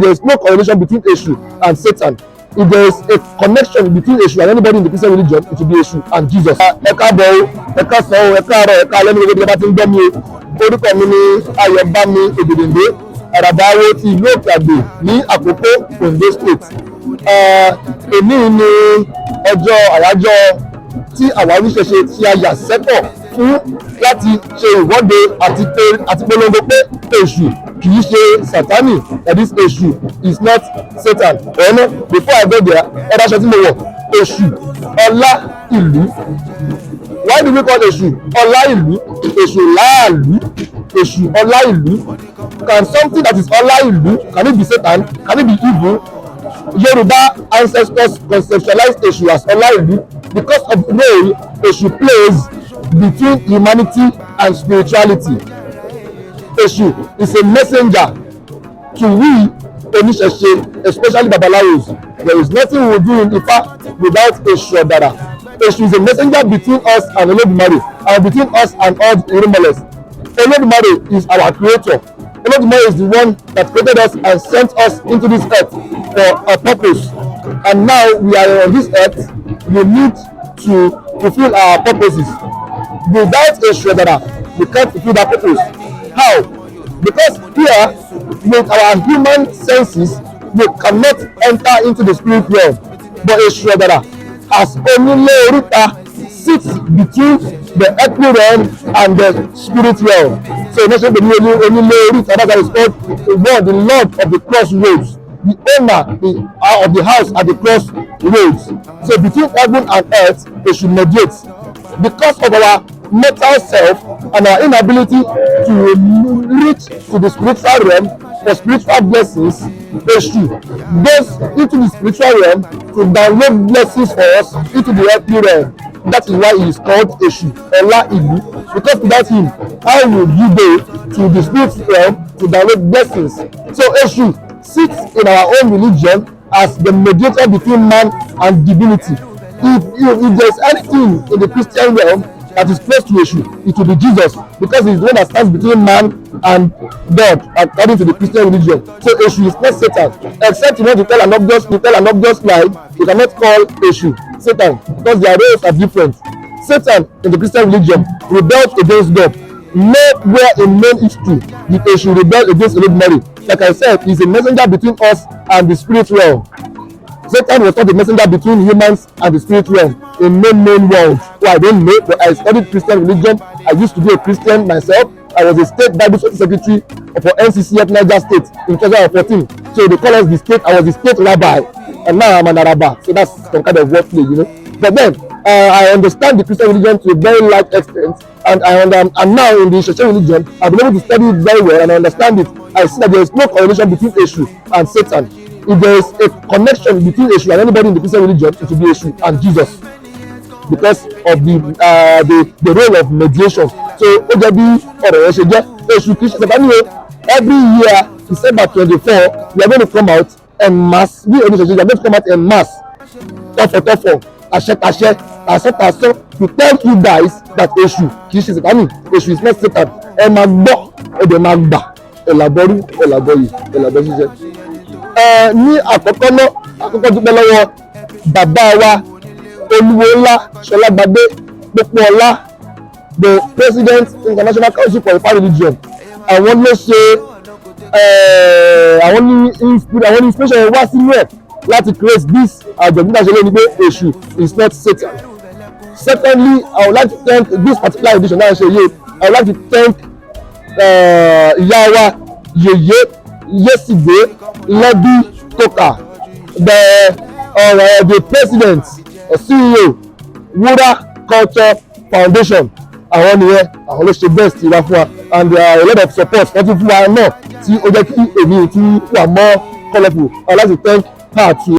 There is no correlation between Esu and Satan. If there is a connection between Esu and anybody in the Christian religion, it will be Esu and Jesus. Ẹ káàbọ̀ o, ẹ káàsán o, ẹ káàárọ̀, ẹ káalẹ́ ní gbogbo ìjọba tí ń gbọ́ mi o. Orúkọ mi ni Ayobami Ogedengbe, Araba Ayobami ti ìlú Òkè-Àgbè ní Àkókò, Ondo State. Èní ni ọjọ́ àyájọ́ tí àwa oníṣẹ̀ṣe tí a yà sẹ́tọ̀ fún láti ṣe ìwọ́de àti polongo pé Èṣù kì í ṣe Sátánì, that is Èṣù is not Satan. Before I go there, ọ̀dà aṣọ tí mo wọ̀, Èṣù ọlá ìlú. Why do we call Èṣù ọlá ìlú? Èṣù láàlú, Èṣù ọlá ìlú. Can something that is ọlá ìlú, can it be Satan? Can it be evil? Yoruba ancestors conceptualized Èṣù as ọlá ìlú because of the role Èṣù plays between humanity and spirituality. Èṣù is a messenger to we oníṣẹ̀ṣe, especially Babalawos. There is nothing we will do in Ifa without Èṣù Ọ̀dàrà. Èṣù is a messenger between us and Olódùmarè, and between us and all the Irúnmọlẹ̀. Olódùmarè is our creator. Olódùmarè is the one that created us and sent us into this earth for a purpose. And now we are on this earth, we need to fulfill our purposes. Without Èṣù Ọ̀dàrà, we can't fulfill that purpose. How? Because here, with our human senses, we cannot enter into the spirit realm. But Èṣù Ọ̀dàrà, as Onílé Oríta, sits between the earthly realm and the spirit realm. So mention the Onílé Oríta, that is called the Lord of the crossroads, the owner of the house at the crossroads. So between heaven and earth, Èṣù mediates. Because of our mortal self and our inability to reach to the spiritual realm for spiritual blessings, Èṣù goes into the spiritual realm to download blessings for us into the earthly realm. That is why he is called Èṣù Ọlá Ìlú, because without him, how would you go to the spiritual realm to download blessings? So Èṣù sits in our own religion as the mediator between man and divinity. If there is anything in the Christian realm that is close to Èṣù, it will be Jesus, because he is the one that stands between man and God, according to the Christian religion. So Èṣù is not Satan, except you want to tell an obvious lie. You cannot call Èṣù Satan, because their roles are different. Satan in the Christian religion rebelled against God. Nowhere in known history did Èṣù rebel against Olódùmarè. Like I said, he is a messenger between us and the spirit realm. Satan was not a messenger between humans and the spirit realm in no known world. Well, I don't know, but I studied Christian religion. I used to be a Christian myself. I was a state Bible study secretary for NCCF Niger State in 2014. So they call us the state. I was the state rabbi, and now I'm an Araba. So that's some kind of wordplay, you know. But then I understand the Christian religion to a very large extent, and I'm now in the ANC religion. I've been able to study it very well, and I understand it. I see that there is no correlation between Èṣù and Satan. If there is a connection between Èṣù and anybody in the Christian religion, it will be Èṣù and Jesus, because of the role of mediation. So ó jẹ́ bí ọ̀rọ̀ yẹn ṣe jẹ́. Èṣù kì í ṣe Sátánì o. Every year December 24, we are going to come out en masse. We are going to come out en masse, tọ̀fọ̀tọ̀fọ̀, àṣẹ-tàṣẹ, tàṣọ-tàṣọ, to tell you guys that Èṣù kì í ṣe Sátánì. Èṣù is not Satan. Ẹ máa gbọ́, ẹ dẹ̀ máa gbà, ẹ̀làbọ̀rú, ẹ̀làbọ̀yì, ẹ̀làbọ̀ ṣiṣẹ́. Ní àkọ́kọ́ dúpẹ́ lọ́wọ́ bàbá wa olúwo ńlá Ṣọlágbadé Pópóọlá, the president International Council for Ifa Religion. Àwọn ló ṣe àwọn ní inspiration yẹn wá sínú ẹ̀ láti create this àjọ̀dún náà ṣe lé ní pé Èṣù is not Satan. Secondly, I would like to thank this particular edition náà ṣe yé. I would like to thank ìyá wa Yèyé Yésìgbé Lẹ́bí Kókà, the president, CEO, Wúrà Culture Foundation. Àwọn nìyẹn, àwọn ló ṣe best ìwà fún wa, and a lot of support wọ́n tún fún wa náà tí ó jẹ́ kí èmi tún wà more colourful. I would like to thank her too.